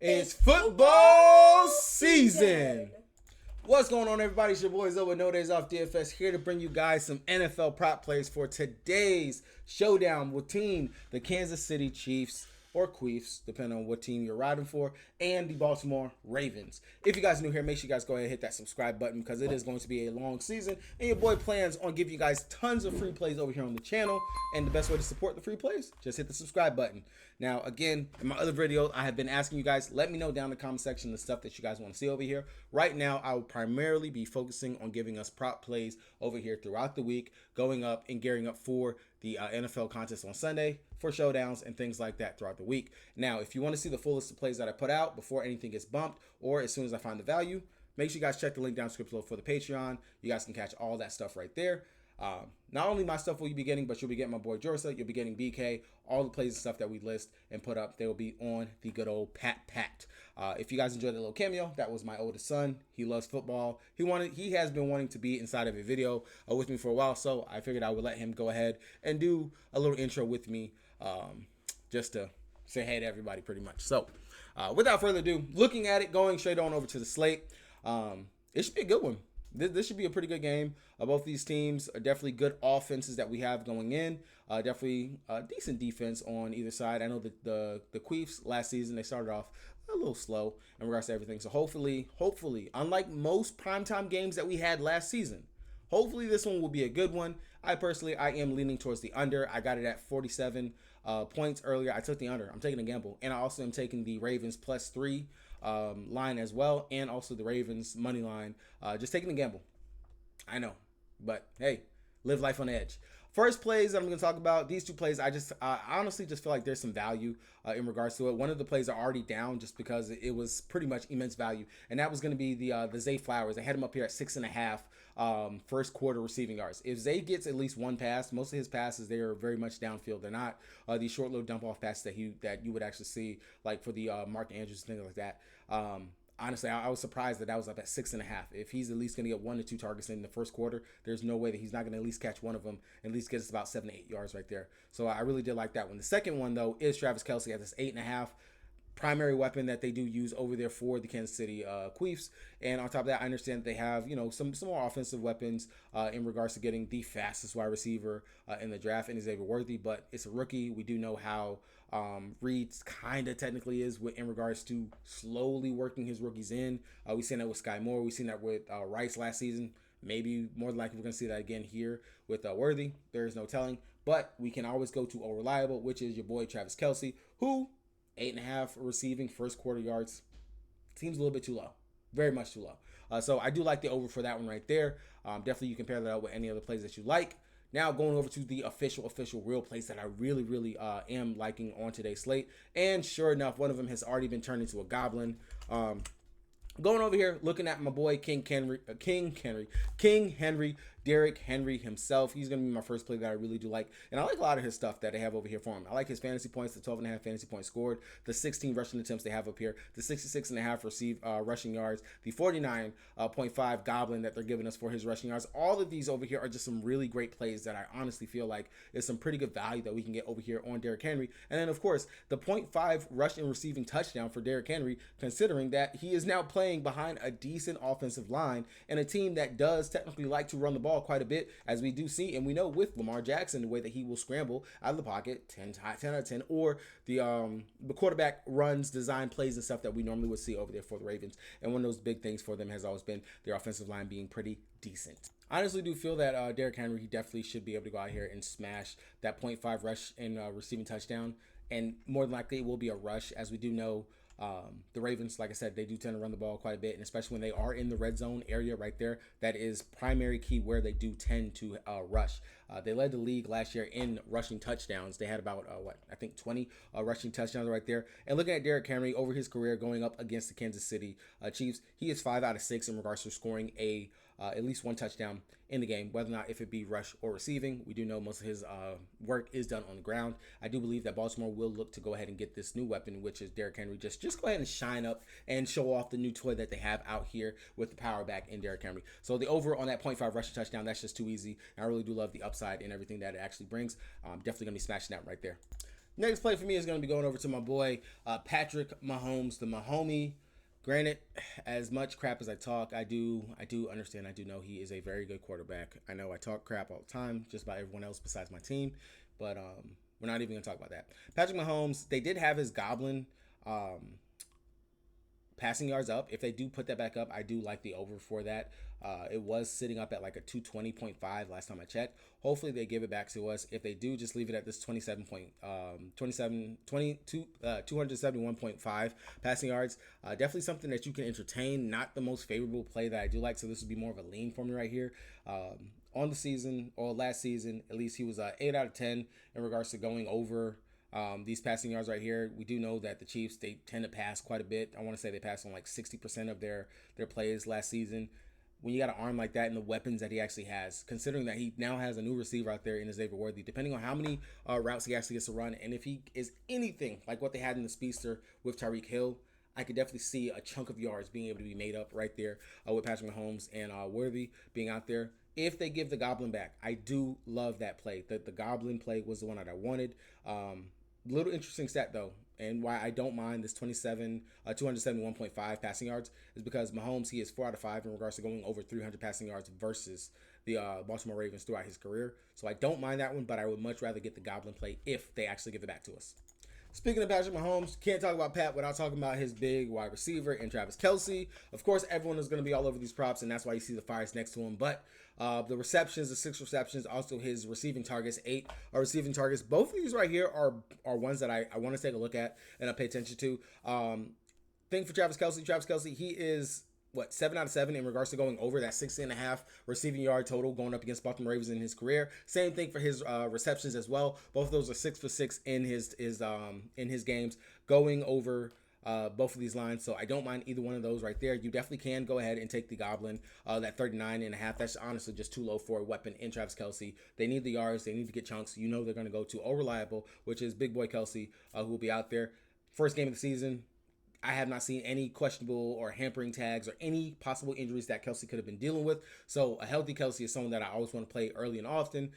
It's football season. What's going on, everybody? It's your boys over No Days Off DFS here to bring you guys some NFL prop plays for today's showdown between the Kansas City Chiefs or Queefs, depending on what team you're riding for, and the Baltimore Ravens. If you guys are new here, make sure you guys go ahead and hit that subscribe button because it is going to be a long season, and your boy plans on giving you guys tons of free plays over here on the channel. And the best way to support the free plays, just hit the subscribe button. Now, again, in my other videos, I have been asking you guys, let me know down in the comment section the stuff that you guys want to see over here. Right now, I will primarily be focusing on giving us prop plays over here throughout the week, going up and gearing up for the NFL contest on Sunday, for showdowns and things like that throughout the week. Now, if you want to see the full list of plays that I put out before anything gets bumped or as soon as I find the value, make sure you guys check the link down in the description below for the Patreon. You guys can catch all that stuff right there. Not only my stuff will you be getting, but you'll be getting my boy Jorsa, you'll be getting BK, all the plays and stuff that we list and put up, they will be on the good old Pat. If you guys enjoyed the little cameo, that was my oldest son. He loves football. He has been wanting to be inside of a video with me for a while, so I figured I would let him go ahead and do a little intro with me, just to say hey to everybody pretty much. So without further ado, looking at it, going straight on over to the slate, it should be a good one. This should be a pretty good game. Both these teams are definitely good offenses that we have going in. Definitely decent defense on either side. I know that the Queefs last season, they started off a little slow in regards to everything. So hopefully, unlike most primetime games that we had last season, hopefully this one will be a good one. I am leaning towards the under. I got it at 47 points earlier. I took the under. I'm taking a gamble. And I also am taking the Ravens +3 line as well, and also the Ravens money line. Just taking a gamble. I know, but hey, live life on the edge. First plays that I'm going to talk about, these two plays, I honestly just feel like there's some value in regards to it. One of the plays are already down just because it was pretty much immense value, and that was going to be the Zay Flowers. I had him up here at 6.5 first quarter receiving yards. If Zay gets at least one pass, most of his passes, they are very much downfield. They're not these short little dump off passes that you would actually see like for the Mark Andrews, things like that. Honestly, I was surprised that was up at 6.5. If he's at least going to get 1 to 2 targets in the first quarter, there's no way that he's not going to at least catch one of them and at least get us about 7 to 8 yards right there. So I really did like that one. The second one, though, is Travis Kelce at this 8.5. Primary weapon that they do use over there for the Kansas City Queefs. And on top of that, I understand that they have, some more offensive weapons in regards to getting the fastest wide receiver in the draft, and Xavier Worthy, but it's a rookie. We do know how Reed's kind of technically is in regards to slowly working his rookies in. We've seen that with Sky Moore. We've seen that with Rice last season. Maybe more than likely we're going to see that again here with Worthy. There is no telling, but we can always go to a reliable, which is your boy Travis Kelce, who 8.5 receiving first quarter yards seems a little bit too low, very much too low. So I do like the over for that one right there. Definitely you compare that out with any other plays that you like. Now going over to the official real plays that I really am liking on today's slate. And sure enough, one of them has already been turned into a goblin. Going over here, looking at my boy King Henry, Derrick Henry himself. He's going to be my first play that I really do like. And I like a lot of his stuff that they have over here for him. I like his fantasy points, the 12.5 fantasy points scored, the 16 rushing attempts they have up here, the 66.5 rushing yards, the 49.5 goblin that they're giving us for his rushing yards. All of these over here are just some really great plays that I honestly feel like is some pretty good value that we can get over here on Derrick Henry. And then, of course, the 0.5 rush and receiving touchdown for Derrick Henry, considering that he is now playing behind a decent offensive line and a team that does technically like to run the ball quite a bit, as we do see and we know with Lamar Jackson, the way that he will scramble out of the pocket 10 out of 10, or the quarterback runs, design plays and stuff that we normally would see over there for the Ravens. And one of those big things for them has always been their offensive line being pretty decent. I honestly do feel that Derrick Henry, he definitely should be able to go out here and smash that 0.5 rush and receiving touchdown, and more than likely it will be a rush, as we do know the Ravens, like I said, they do tend to run the ball quite a bit, and especially when they are in the red zone area right there, that is primary key where they do tend to rush. They led the league last year in rushing touchdowns. They had about, 20 rushing touchdowns right there. And looking at Derrick Henry over his career going up against the Kansas City Chiefs, he is 5 out of 6 in regards to scoring at least one touchdown in the game, whether or not if it be rush or receiving. We do know most of his work is done on the ground. I do believe that Baltimore will look to go ahead and get this new weapon, which is Derrick Henry. Just go ahead and shine up and show off the new toy that they have out here with the power back in Derrick Henry. So the over on that 0.5 rushing touchdown, that's just too easy. And I really do love the upside and everything that it actually brings. Definitely going to be smashing that right there. Next play for me is going to be going over to my boy Patrick Mahomes, the Mahomie. Granted, as much crap as I talk, I do understand. I do know he is a very good quarterback. I know I talk crap all the time, just about everyone else besides my team, but we're not even going to talk about that. Patrick Mahomes, they did have his goblin passing yards up. If they do put that back up, I do like the over for that. It was sitting up at like a 220.5 last time I checked. Hopefully they give it back to us. If they do, just leave it at this 271.5 passing yards. Definitely something that you can entertain. Not the most favorable play that I do like, so this would be more of a lean for me right here. On the season, or last season, at least he was 8 out of 10 in regards to going over these passing yards right here. We do know that the Chiefs, they tend to pass quite a bit. I want to say they passed on like 60% of their plays last season. When you got an arm like that and the weapons that he actually has, considering that he now has a new receiver out there in Xavier Worthy, depending on how many routes he actually gets to run, and if he is anything like what they had in the speedster with Tyreek Hill, I could definitely see a chunk of yards being able to be made up right there with Patrick Mahomes and Worthy being out there. If they give the Goblin back, I do love that play. The Goblin play was the one that I wanted. Little interesting stat though, and why I don't mind this 271.5 passing yards is because Mahomes, he is 4 out of 5 in regards to going over 300 passing yards versus the Baltimore Ravens throughout his career. So I don't mind that one, but I would much rather get the Goblin play if they actually give it back to us. Speaking of Patrick Mahomes, can't talk about Pat without talking about his big wide receiver and Travis Kelce. Of course, everyone is going to be all over these props, and that's why you see the fires next to him. But the receptions, the 6 receptions, also his receiving targets, 8 are receiving targets. Both of these right here are ones that I want to take a look at and I pay attention to. Thing for Travis Kelce, he is 7 out of 7 in regards to going over that 60.5 receiving yard total going up against Baltimore Ravens in his career. Same thing for his receptions as well. Both of those are 6 for 6 in his games going over both of these lines. So I don't mind either one of those right there. You definitely can go ahead and take the Goblin, that 39.5. That's honestly just too low for a weapon in Travis Kelce. They need the yards. They need to get chunks. You know they're going to go to reliable, which is big boy Kelce, who will be out there. First game of the season. I have not seen any questionable or hampering tags or any possible injuries that Kelce could have been dealing with. So a healthy Kelce is someone that I always want to play early and often.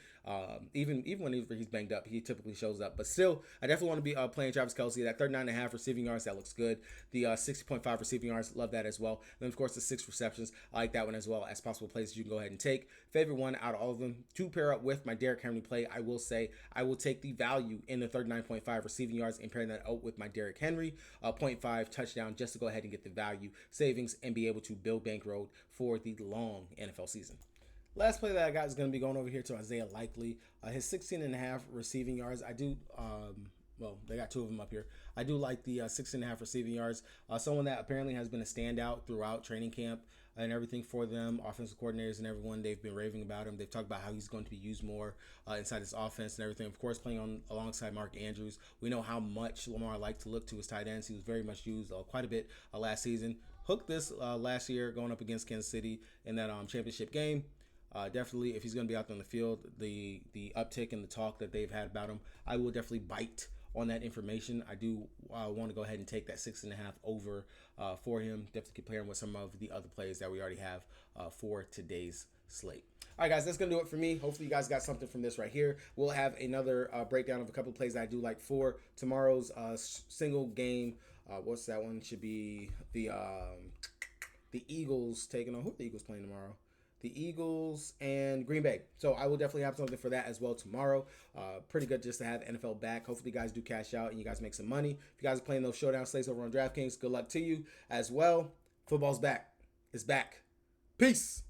Even when he's banged up, he typically shows up. But still, I definitely want to be playing Travis Kelce. That 39.5 receiving yards, that looks good. The 60.5 receiving yards, love that as well. And then, of course, the 6 receptions, I like that one as well as possible plays you can go ahead and take. Favorite one out of all of them, to pair up with my Derrick Henry play, I will say I will take the value in the 39.5 receiving yards and pairing that out with my Derrick Henry 0.5 touchdown just to go ahead and get the value savings and be able to build bankroll for the long NFL season. Last play that I got is going to be going over here to Isaiah Likely. His 16.5 receiving yards. I do, they got 2 of them up here. I do like the 16.5 receiving yards. Someone that apparently has been a standout throughout training camp and everything for them. Offensive coordinators and everyone, they've been raving about him. They've talked about how he's going to be used more inside this offense and everything. Of course, playing alongside Mark Andrews. We know how much Lamar liked to look to his tight ends. He was very much used quite a bit last season. Hooked this last year going up against Kansas City in that championship game. Definitely, if he's going to be out there on the field, the uptick in the talk that they've had about him, I will definitely bite on that information. I do want to go ahead and take that 6.5 over for him. Definitely compare him with some of the other plays that we already have for today's slate. All right, guys, that's going to do it for me. Hopefully, you guys got something from this right here. We'll have another breakdown of a couple of plays that I do like for tomorrow's single game. What's that one? Should be the Eagles taking on, who are the Eagles playing tomorrow? The Eagles and Green Bay. So I will definitely have something for that as well tomorrow. Pretty good just to have NFL back. Hopefully you guys do cash out and you guys make some money. If you guys are playing those showdown slates over on DraftKings, good luck to you as well. Football's back. It's back. Peace.